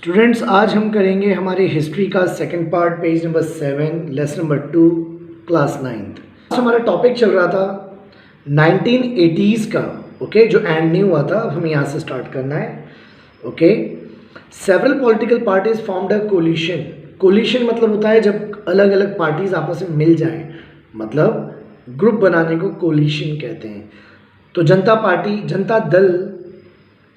Students, आज हम करेंगे हमारी हिस्ट्री का second part, page number 7, lesson number 2, class 9th। हमारा टॉपिक चल रहा था 1980s का। ओके, जो एंड नहीं हुआ था, अब हमें यहाँ से स्टार्ट करना है। Okay, several political parties formed a coalition. Coalition मतलब होता है जब अलग अलग पार्टीज आपस में मिल जाएं, मतलब ग्रुप बनाने को कोलिशन कहते हैं। तो जनता दल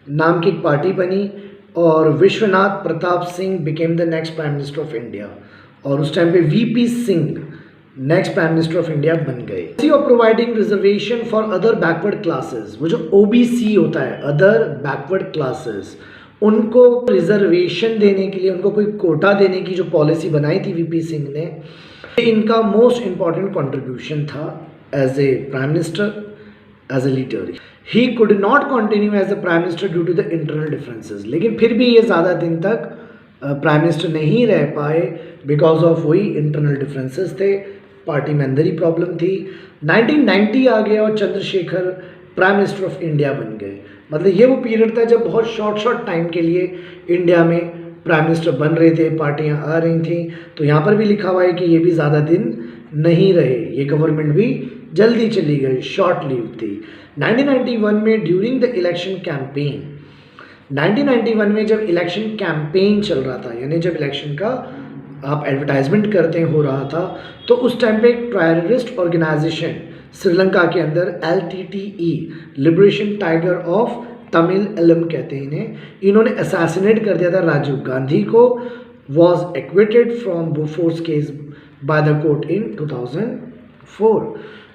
नाम की एक पार्टी बनी और Vishwanath Pratap Singh became the next prime minister of India. और उस टाइम पे VP Singh next prime minister of India बन गए। Of providing reservation for other backward classes, वो जो ओबीसी होता है, अदर बैकवर्ड क्लासेस, उनको रिजर्वेशन देने के लिए, उनको कोई कोटा देने की जो पॉलिसी बनाई थी वीपी सिंह ने, इनका मोस्ट इंपॉर्टेंट कंट्रीब्यूशन था as a prime minister, as a leader. He could not continue as the prime minister due to the internal differences. लेकिन फिर भी ये ज़्यादा दिन तक प्राइम मिनिस्टर नहीं रह पाए बिकॉज ऑफ वही इंटरनल डिफरेंसेस थे, पार्टी में अंदर ही प्रॉब्लम थी। 1990 आ गया और Chandrashekhar prime minister of India बन गए। मतलब ये वो पीरियड था जब बहुत शॉर्ट टाइम के लिए इंडिया में प्राइम मिनिस्टर बन रहे थे, पार्टियां आ रही थी। तो यहाँ पर भी लिखा हुआ है कि ये भी ज़्यादा दिन नहीं रहे, ये गवर्नमेंट भी जल्दी चली गई, शॉर्ट लीव थी। 1991 में ड्यूरिंग द इलेक्शन कैंपेन, 1991 में जब इलेक्शन कैंपेन चल रहा था, यानी जब इलेक्शन का आप एडवर्टाइजमेंट करते हो रहा था, तो उस टाइम पे एक टेररिस्ट ऑर्गेनाइजेशन श्रीलंका के अंदर LTTE, liberation tiger of Tamil Eelam कहते हैं इन्हें, इन्होंने असैसिनेट कर दिया था राजीव गांधी को। Was acquitted from Bofors case by the court in 2004।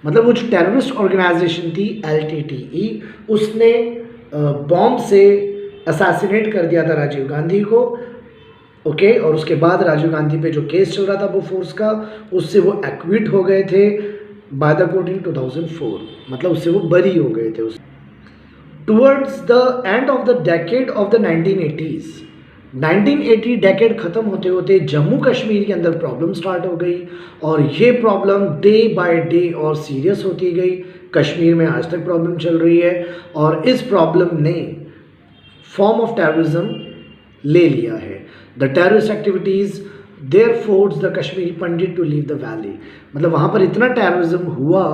मतलब वो जो टेररिस्ट ऑर्गेनाइजेशन थी LTTE, उसने बॉम्ब से असैसिनेट कर दिया था राजीव गांधी को। ओके, और उसके बाद राजीव गांधी पे जो केस चल रहा था बोफोर्स का, उससे वो एक्विट हो गए थे बाय द कोर्ट इन 2004। मतलब उससे वो बरी हो गए थे। Towards the end of the decade of the 1980s, 1980 decade ख़त्म होते होते जम्मू कश्मीर के अंदर प्रॉब्लम स्टार्ट हो गई, और ये प्रॉब्लम डे बाय डे और सीरियस होती गई। कश्मीर में आज तक प्रॉब्लम चल रही है, और इस प्रॉब्लम ने फॉर्म ऑफ टेररिज्म ले लिया है। The terrorist activities there force the Kashmiri pandit to leave the valley. मतलब वहाँ पर इतना टेररिज्म हुआ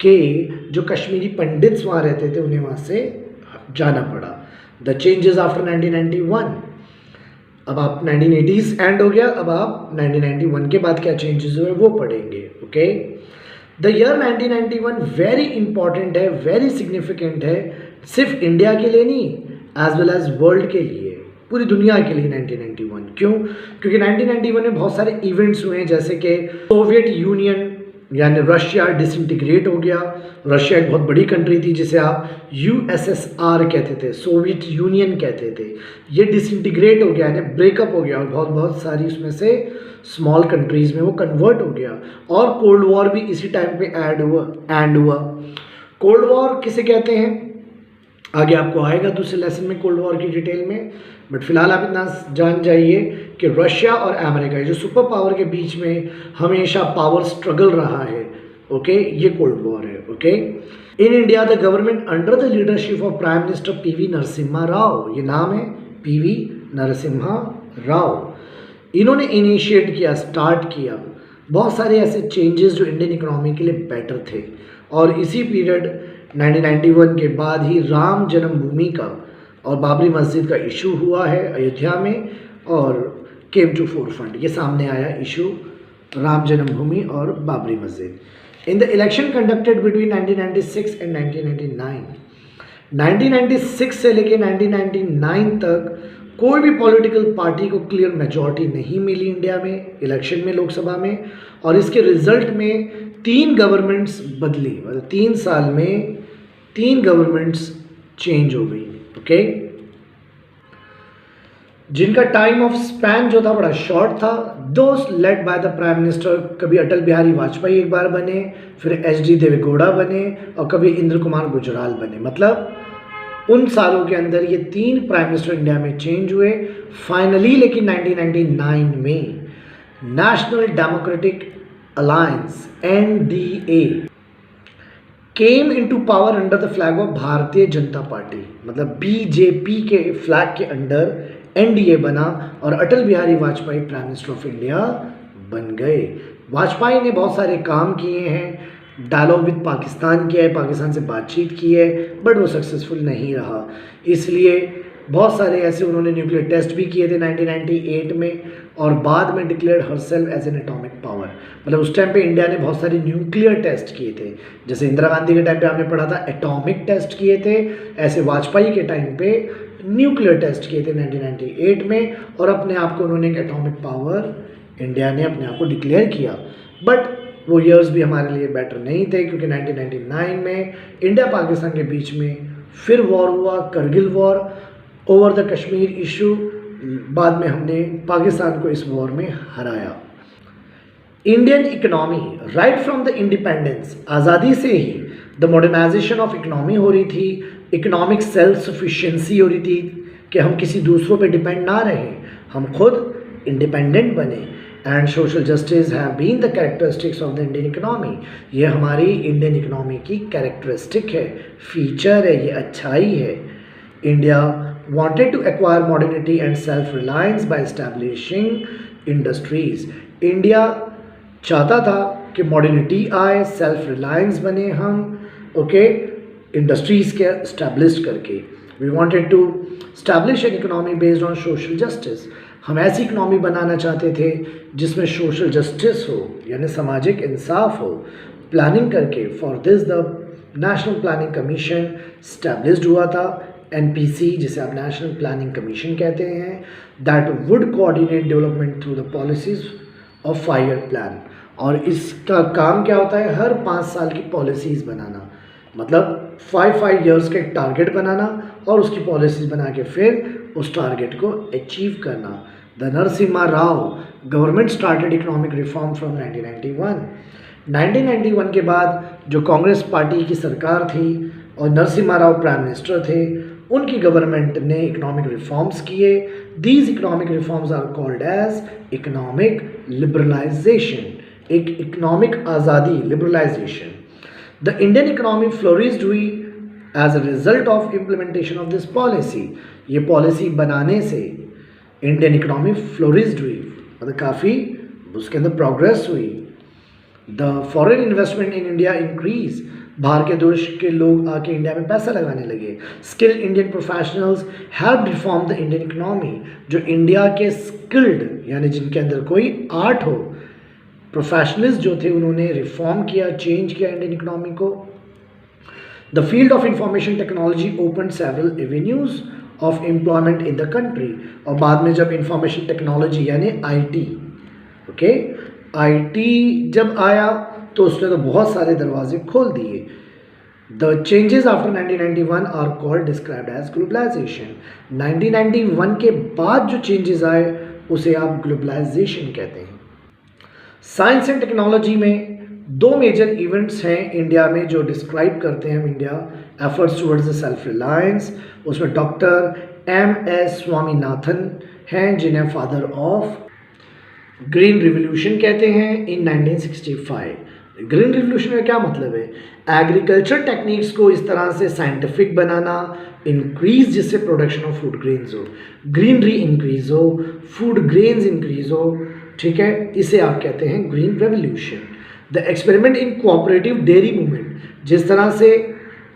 कि जो कश्मीरी पंडित्स वहाँ रहते थे उन्हें वहाँ से जाना पड़ा। द चेंजेस आफ्टर 1991, अब आप 1980s एंड हो गया, अब आप 1991 के बाद क्या चेंजेस हुए वो पढ़ेंगे। Okay, the year 1991 very important है, वेरी सिग्निफिकेंट है, सिर्फ इंडिया के लिए नहीं, एज वेल एज वर्ल्ड के लिए, पूरी दुनिया के लिए 1991। क्यों? क्योंकि 1991 में बहुत सारे इवेंट्स हुए हैं, जैसे कि सोवियत यूनियन यानी रशिया डिसइंटीग्रेट हो गया। रशिया एक बहुत बड़ी कंट्री थी जिसे आप USSR कहते थे, सोवियत यूनियन कहते थे। ये डिसइंटीग्रेट हो गया, यानी ब्रेकअप हो गया, और बहुत सारी उसमें से स्मॉल कंट्रीज़ में वो कन्वर्ट हो गया। और कोल्ड वॉर भी इसी टाइम पे एंड हुआ। कोल्ड वॉर किसे कहते हैं आगे आपको आएगा दूसरे लेसन में, कोल्ड वॉर की डिटेल में। बट फिलहाल आप इतना जान जाइए कि रशिया और अमेरिका, जो सुपर पावर के बीच में हमेशा पावर स्ट्रगल रहा है, ओके, ये कोल्ड वॉर है। Okay, in India the government under the leadership of prime minister PV Narasimha Rao, ये नाम है PV नरसिम्हा राव, इन्होंने इनिशिएट किया, स्टार्ट किया बहुत सारे ऐसे चेंजेस जो इंडियन इकोनॉमी के लिए बेटर थे। और इसी पीरियड 1991 के बाद ही राम जन्मभूमि का और बाबरी मस्जिद का इशू हुआ है अयोध्या में, और केम टू फोरफ्रंट, ये सामने आया इशू राम जन्मभूमि और बाबरी मस्जिद। In the election conducted between 1996 and 1999, 1996 से लेके 1999 तक कोई भी पॉलिटिकल पार्टी को क्लियर मेजॉरिटी नहीं मिली इंडिया में इलेक्शन में, लोकसभा में। और इसके रिजल्ट में 3 गवर्नमेंट्स बदली, मतलब 3 साल में 3 गवर्नमेंट्स चेंज हो गई। ओके, जिनका टाइम ऑफ स्पैन जो था बड़ा शॉर्ट था। दोस्त led by the prime minister, कभी अटल बिहारी वाजपेयी एक बार बने, फिर HD देवेगौड़ा बने, और कभी इंद्र कुमार गुजराल बने। मतलब उन सालों के अंदर ये 3 प्राइम मिनिस्टर इंडिया में चेंज हुए। फाइनली लेकिन 1999 में national democratic alliance NDA came into power under the flag of Bharatiya Janata party. मतलब BJP के फ्लैग के अंडर एनडीए बना और Atal Bihari Vajpayee prime minister of India बन गए। वाजपेयी ने बहुत सारे काम किए हैं, डायलॉग विद पाकिस्तान किया है, पाकिस्तान से बातचीत की है, बट वो सक्सेसफुल नहीं रहा। इसलिए बहुत सारे ऐसे उन्होंने न्यूक्लियर टेस्ट भी किए थे 1998 में, और बाद में declared herself as an atomic power. मतलब उस टाइम पे इंडिया ने बहुत सारे न्यूक्लियर टेस्ट किए थे, जैसे इंदिरा गांधी के टाइम पे आपने पढ़ा था एटॉमिक टेस्ट किए थे, ऐसे वाजपेयी के टाइम पे न्यूक्लियर टेस्ट किए थे 1998 में, और अपने आप को उन्होंने एक एटॉमिक पावर इंडिया ने अपने आप को डिक्लेयर किया। बट वो ईयर्स भी हमारे लिए बेटर नहीं थे, क्योंकि 1999 में इंडिया पाकिस्तान के बीच में फिर वॉर हुआ, Kargil war over the Kashmir issue. बाद में हमने पाकिस्तान को इस वॉर में हराया। Indian economy right from the independence, आज़ादी से ही द मॉडर्नाइजेशन ऑफ इकोनॉमी हो रही थी, इकोनॉमिक सेल्फ सफिशिएंसी हो रही थी कि हम किसी दूसरों पे डिपेंड ना रहें, हम खुद इंडिपेंडेंट बने। And social justice have been the characteristics of the Indian economy, ये हमारी इंडियन इकोनॉमी की कैरेक्टरिस्टिक है, फीचर है, ये अच्छाई है। India wanted to acquire modernity and self-reliance by establishing industries. India चाहता था कि मॉडर्निटी आए, सेल्फ रिलायंस बने हम, ओके, इंडस्ट्रीज़ के इस्टेब्लिश करके। We wanted to establish an economy based on social justice, हम ऐसी इकोनॉमी बनाना चाहते थे जिसमें सोशल जस्टिस हो, यानी सामाजिक इंसाफ हो। प्लानिंग करके for this the national planning commission established हुआ था, एनपीसी जिसे आप नेशनल प्लानिंग कमीशन कहते हैं, that would coordinate development through the policies of 5 year plan. और इसका काम क्या होता है, हर 5 साल की पॉलिसीज़ बनाना, मतलब 5 ईयर्स का एक टारगेट बनाना और उसकी पॉलिसीज़ बना के फिर उस टारगेट को अचीव करना। The Narasimha Rao government started economic reform from 1991 के बाद जो कांग्रेस पार्टी की सरकार थी और नरसिम्हा राव प्राइम मिनिस्टर थे, उनकी गवर्नमेंट ने इकोनॉमिक रिफॉर्म्स किए। These economic reforms are called as economic liberalisation, एक इकोनॉमिक आज़ादी, liberalisation. The Indian economy flourished हुई as a result of implementation of this policy. ये पॉलिसी बनाने से इंडियन इकोनॉमी फ्लोरिश्ड हुई, मतलब काफ़ी उसके अंदर प्रोग्रेस हुई। The foreign investment in India increase, बाहर के देश के लोग आके इंडिया में पैसा लगाने लगे। Skilled Indian professionals help reform the Indian economy, जो इंडिया के स्किल्ड यानी जिनके अंदर कोई आर्ट हो, प्रोफेशनल्स जो थे, उन्होंने रिफॉर्म किया, चेंज किया इंडियन इकोनॉमी को। The field of information technology open several avenues of employment in the country. और बाद में जब इंफॉर्मेशन टेक्नोलॉजी यानी आईटी, ओके, आईटी जब आया तो उसने तो बहुत सारे दरवाजे खोल दिए। The changes after 1991 are called described as globalisation. 1991 के बाद जो चेंजेस आए उसे आप ग्लोबलाइजेशन कहते हैं। साइंस एंड टेक्नोलॉजी में 2 मेजर इवेंट्स हैं इंडिया में जो डिस्क्राइब करते हैं India efforts towards the self reliance. उसमें डॉक्टर MS स्वामीनाथन हैं, जिन्हें फादर ऑफ ग्रीन रिवोल्यूशन कहते हैं इन 1965। ग्रीन रिवोल्यूशन का क्या मतलब है, एग्रीकल्चर टेक्निक्स को इस तरह से साइंटिफिक बनाना, इंक्रीज जिससे प्रोडक्शन ऑफ फूड ग्रेन्स हो, ग्रीनरी इंक्रीज हो, फूड ग्रेन्स इंक्रीज हो, ठीक है, इसे आप कहते हैं green revolution. The experiment in cooperative dairy movement, जिस तरह से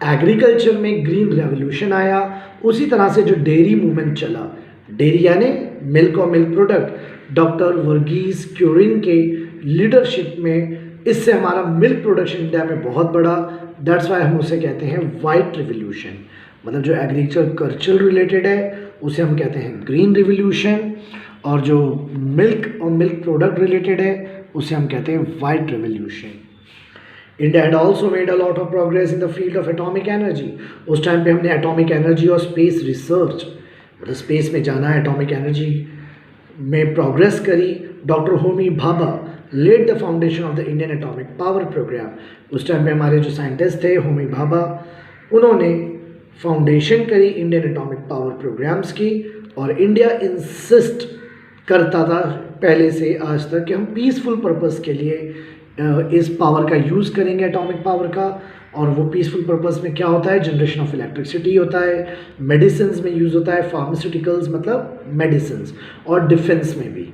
एग्रीकल्चर में ग्रीन रेवोल्यूशन आया, उसी तरह से जो डेयरी मूवमेंट चला, डेयरी यानी मिल्क और मिल्क प्रोडक्ट, डॉक्टर वर्गीस क्यूरिन के लीडरशिप में इससे हमारा मिल्क प्रोडक्शन इंडिया में बहुत बढ़ा। दैट्स वाई हम उसे कहते हैं वाइट रिवोल्यूशन। मतलब जो एग्रीकल्चर रिलेटेड है उसे हम कहते हैं ग्रीन रिवोल्यूशन, और जो मिल्क और मिल्क प्रोडक्ट रिलेटेड है उसे हम कहते हैं white revolution. India had also made a lot of progress in the field of atomic energy. उस टाइम पे हमने एटॉमिक एनर्जी और स्पेस रिसर्च, मतलब स्पेस में जाना है, एटॉमिक एनर्जी में प्रोग्रेस करी। Doctor Homi Bhabha led the foundation of the Indian atomic power programme. उस टाइम पे हमारे जो साइंटिस्ट थे होमी भाभा, उन्होंने फाउंडेशन करी इंडियन एटॉमिक पावर प्रोग्राम्स की। और इंडिया इंसिस्ट करता था पहले से आज तक कि हम पीसफुल पर्पस के लिए इस पावर का यूज़ करेंगे, एटॉमिक पावर का, और वो पीसफुल पर्पस में क्या होता है, जनरेशन ऑफ इलेक्ट्रिसिटी होता है, मेडिसिन्स में यूज़ होता है, फार्मास्यूटिकल्स मतलब मेडिसिन्स, और डिफेंस में भी।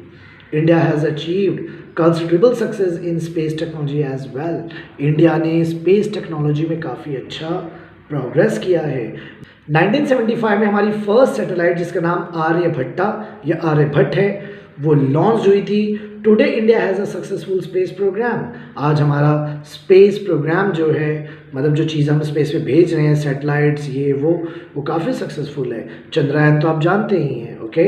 India has achieved considerable success in space technology as well. India ने स्पेस टेक्नोलॉजी में काफ़ी अच्छा प्रोग्रेस किया है। 1975 में हमारी फर्स्ट सैटेलाइट जिसका नाम आर्यभट्टा या आर्यभट्ट है वो लॉन्च हुई थी। Today India has a successful space programme. आज हमारा स्पेस प्रोग्राम जो है, मतलब जो चीज़ हम स्पेस में भेज रहे हैं, सैटेलाइट्स ये वो काफ़ी सक्सेसफुल है। चंद्रयान तो आप जानते ही हैं, okay.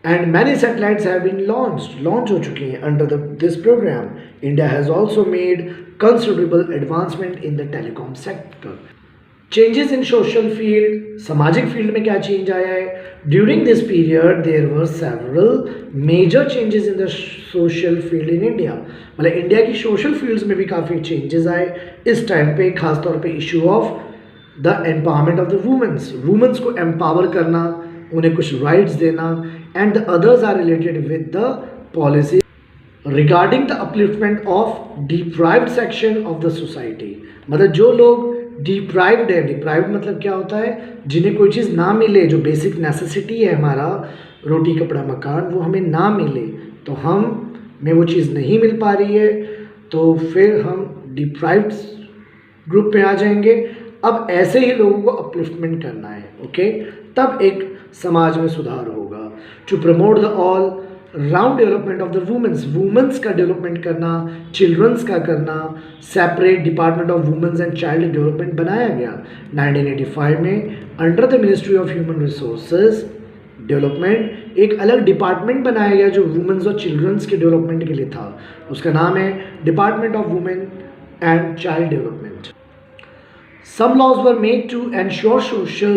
And many satellites have been launch हो चुकी हैं under this programme. India has also made considerable advancement in the telecom sector. Changes in social field, सामाजिक फील्ड में क्या चेंज आया है? During this period there were several major changes in the social field in India. मतलब India की social fields में भी काफ़ी चेंजेस आए इस टाइम पे, खासतौर पे issue of the empowerment of the womens को एम्पावर करना, उन्हें कुछ राइट्स देना, and the others are related with the policy regarding the upliftment of deprived section of the society. मतलब जो लोग डिप्राइव्ड है, डिप्राइव्ड मतलब क्या होता है, जिन्हें कोई चीज़ ना मिले, जो बेसिक नेसेसिटी है हमारा, रोटी कपड़ा मकान, वो हमें ना मिले, तो हम में वो चीज़ नहीं मिल पा रही है, तो फिर हम डिप्राइव्ड ग्रुप पे आ जाएंगे। अब ऐसे ही लोगों को अपलिफ्टमेंट करना है, ओके, तब एक समाज में सुधार होगा। To promote the all round development of the womens का डेवलपमेंट करना, चिल्ड्रंस का करना, separate department of womens and child development बनाया गया 1985 में। Under the ministry of human resources development एक अलग डिपार्टमेंट बनाया गया जो वुमेन्स और चिल्ड्रंस के डेवलपमेंट के लिए था। उसका नाम है department of women and child development. Some laws were made to ensure social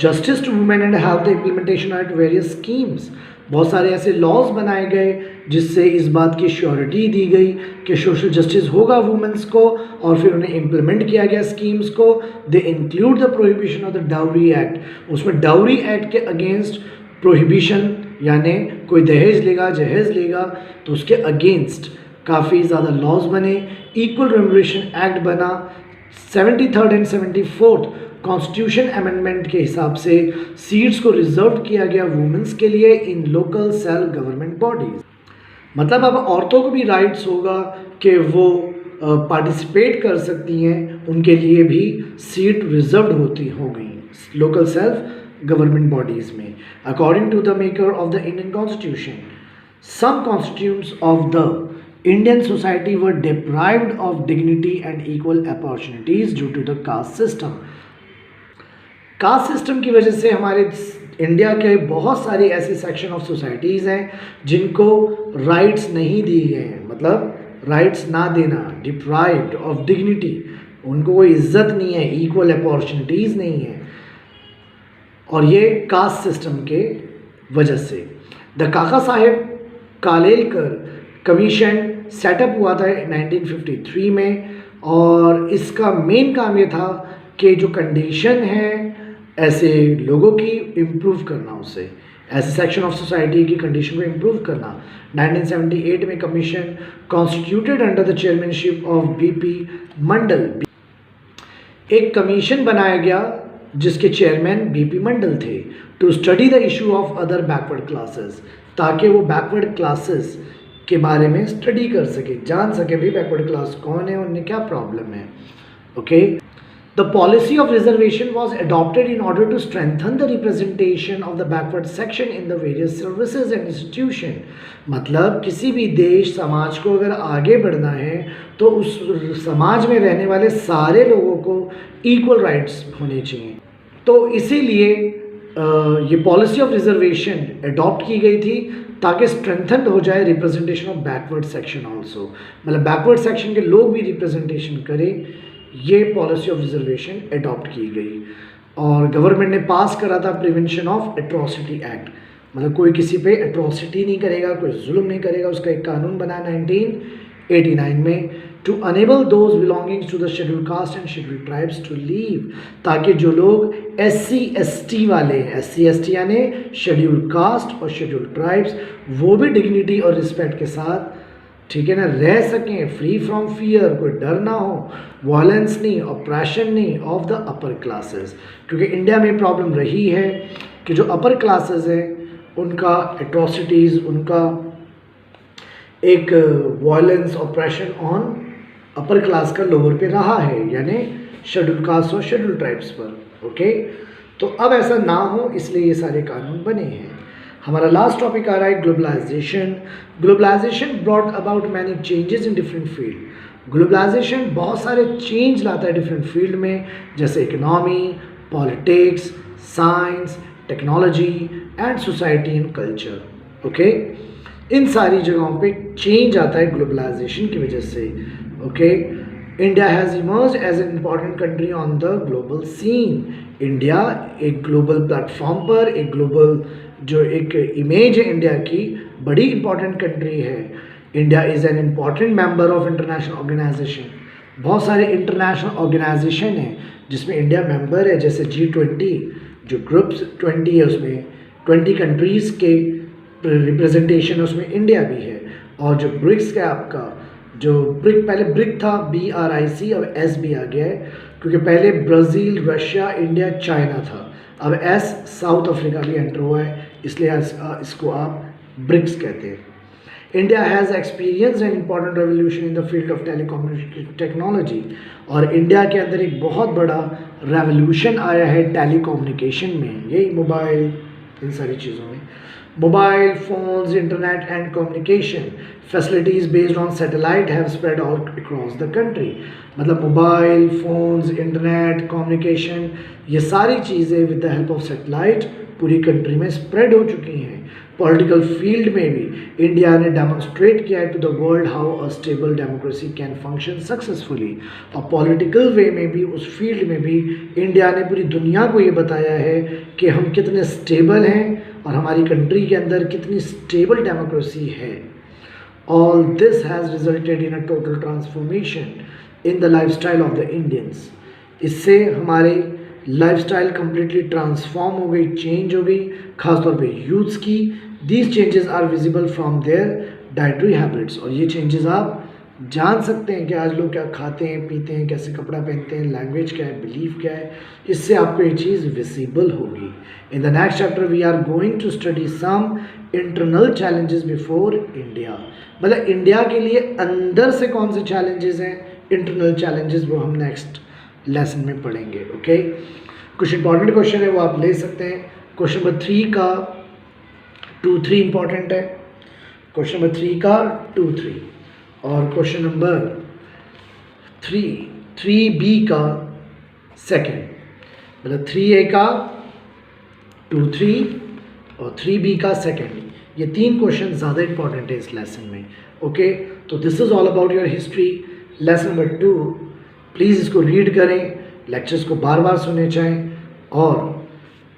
justice to women and have the implementation at various schemes. बहुत सारे ऐसे लॉज बनाए गए जिससे इस बात की श्योरिटी दी गई कि सोशल जस्टिस होगा वुमेन्स को, और फिर उन्हें इम्प्लीमेंट किया गया स्कीम्स को। They include the prohibition of the dowry act. उसमें डाउरी एक्ट के अगेंस्ट प्रोहिबिशन, यानी कोई दहेज लेगा, जहेज लेगा, तो उसके अगेंस्ट काफ़ी ज़्यादा लॉज बने। इक्वल रेम्युनरेशन एक्ट बना। 73rd and 74th constitution amendment के हिसाब से सीट्स को रिजर्व किया गया वुमेन्स के लिए इन लोकल सेल्फ गवर्नमेंट बॉडीज। मतलब अब औरतों को भी राइट्स होगा कि वो पार्टिसिपेट कर सकती हैं, उनके लिए भी सीट रिजर्व हो गई लोकल सेल्फ गवर्नमेंट बॉडीज़ में। According to the maker of the Indian constitution, some constituents of the Indian society were deprived of dignity and equal opportunities due to the caste system. Caste system की वजह से हमारे India के बहुत सारे ऐसे section of societies हैं जिनको राइट्स नहीं दिए गए हैं। मतलब राइट्स ना देना, डिप्राइव्ड ऑफ डिग्निटी, उनको कोई इज्जत नहीं है, इक्वल अपॉर्चुनिटीज़ नहीं है, और ये कास्ट सिस्टम के वजह से। द काका साहेब कालेलकर कमीशन सेटअप हुआ था 1953 में, और इसका मेन काम ये था कि जो कंडीशन है ऐसे लोगों की इम्प्रूव करना, उससे ऐसे सेक्शन ऑफ सोसाइटी की कंडीशन को इम्प्रूव करना। 1978 में commission constituted under the chairmanship of BP Mandal. एक कमीशन बनाया गया जिसके चेयरमैन बीपी मंडल थे, to study the issue of other backward classes, ताकि वो बैकवर्ड क्लासेस के बारे में स्टडी कर सके, जान सके भी बैकवर्ड क्लास कौन है, उन्हें क्या प्रॉब्लम है, okay. The policy of reservation was adopted in order to strengthen the representation of the backward section in the various services and institution. मतलब किसी भी देश समाज को अगर आगे बढ़ना है तो उस समाज में रहने वाले सारे लोगों को इक्वल राइट्स होने चाहिए। तो इसीलिए ये पॉलिसी ऑफ रिजर्वेशन अडॉप्ट की गई थी ताकि स्ट्रेंथन हो जाए representation of backward section also. मतलब बैकवर्ड सेक्शन के लोग भी रिप्रेजेंटेशन करें, ये पॉलिसी ऑफ रिजर्वेशन अडॉप्ट की गई। और गवर्नमेंट ने पास करा था प्रिवेंशन ऑफ एट्रॉसिटी एक्ट। मतलब कोई किसी पे एट्रॉसिटी नहीं करेगा, कोई जुल्म नहीं करेगा, उसका एक कानून बना 1989 में, to enable those belongings to the schedule caste and schedule tribes to live, ताकि जो लोग SC ST वाले, SC ST यानी शेड्यूल कास्ट और शेड्यूल ट्राइब्स, वो भी डिग्निटी और रिस्पेक्ट के साथ ठीक है ना, रह सकें फ्री फ्रॉम फियर, कोई डर ना हो, वायलेंस नहीं, ऑप्रेशन नहीं ऑफ द अपर क्लासेस। क्योंकि इंडिया में प्रॉब्लम रही है कि जो अपर क्लासेस हैं उनका एट्रोसिटीज़, उनका एक violence operation on upper class का लोअर पे रहा है, यानी शेड्यूल कास्ट और शेड्यूल ट्राइब्स पर। ओके, तो अब ऐसा ना हो इसलिए ये सारे कानून बने हैं। हमारा लास्ट टॉपिक आ रहा है globalisation. Globalisation brought about many changes in different field. Globalisation बहुत सारे चेंज लाता है डिफरेंट फील्ड में, जैसे economy, politics, science, technology and society and culture. Okay, इन सारी जगहों पे चेंज आता है ग्लोबलाइजेशन की वजह से। Okay, India has emerge as an important country on the global scene. India एक ग्लोबल प्लेटफॉर्म पर, एक ग्लोबल जो एक इमेज है इंडिया की, बड़ी इंपॉर्टेंट कंट्री है। India is an important member of international organisation. बहुत सारे इंटरनेशनल ऑर्गेनाइजेशन हैं जिसमें इंडिया मेंबर है, जैसे G20 जो ग्रुप्स 20 है, उसमें 20 कंट्रीज़ के रिप्रेजेंटेशन है, उसमें इंडिया भी है। और जो ब्रिक्स का आपका जो ब्रिक, पहले ब्रिक था BRIC, अब S भी आ गया है, क्योंकि पहले ब्राज़ील, रशिया, इंडिया, चाइना था, अब S साउथ अफ्रीका भी एंटर हुआ है, इसलिए इसको आप ब्रिक्स कहते हैं। India has experience an important revolution in the field of telecommunication technology. और इंडिया के अंदर एक बहुत बड़ा रेवोल्यूशन आया है टेलीकम्युनिकेशन में, यही मोबाइल, इन सारी चीज़ों में। Mobile phones, internet and communication facilities based on satellite have spread all across the country। मतलब मोबाइल फोन्स, इंटरनेट, कम्युनिकेशन, ये सारी चीज़ें with the help of satellite पूरी कंट्री में स्प्रेड हो चुकी हैं। पॉलिटिकल फील्ड में भी इंडिया ने डेमोन्स्ट्रेट किया है to the world how a stable democracy can function successfully. और पॉलिटिकल वे में भी, उस फील्ड में भी इंडिया ने पूरी दुनिया को ये बताया है कि हम कितने स्टेबल हैं और हमारी कंट्री के अंदर कितनी स्टेबल डेमोक्रेसी है। All this has resulted in a total transformation in the lifestyle of the Indians. इससे हमारे लाइफस्टाइल कम्प्लीटली ट्रांसफॉर्म हो गई, चेंज हो गई, खासतौर पे यूथ्स की। These changes are visible from their dietary habits. और ये चेंजेस आप जान सकते हैं कि आज लोग क्या खाते हैं, पीते हैं, कैसे कपड़ा पहनते हैं, लैंग्वेज क्या है, बिलीफ क्या है, इससे आपको ये चीज़ विजिबल होगी। In the next chapter we are going to study some internal challenges before India. मतलब इंडिया के लिए अंदर से कौन से चैलेंजेस हैं, इंटरनल चैलेंजेस, वो हम नेक्स्ट लेसन में पढ़ेंगे। ओके, कुछ इंपॉर्टेंट क्वेश्चन है वो आप ले सकते हैं। क्वेश्चन नंबर 3 का 2-3 इंपॉर्टेंट है, क्वेश्चन नंबर 3 का 2-3, और क्वेश्चन नंबर 3B का सेकंड, मतलब 3A का 2-3 और 3B का सेकंड। ये 3 क्वेश्चन ज़्यादा इंपॉर्टेंट है इस लेसन में। ओके, तो this is all about your history lesson number 2। Please इसको रीड करें, लेक्चर्स को बार बार सुने चाहें और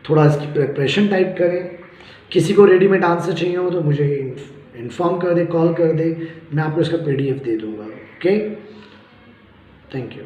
थोड़ा इसकी प्रिपरेशन टाइप करें। किसी को रेडीमेड आंसर चाहिए हो तो मुझे इन्फॉर्म कर दे, कॉल कर दे, मैं आपको इसका PDF दे दूँगा। Okay, thank you.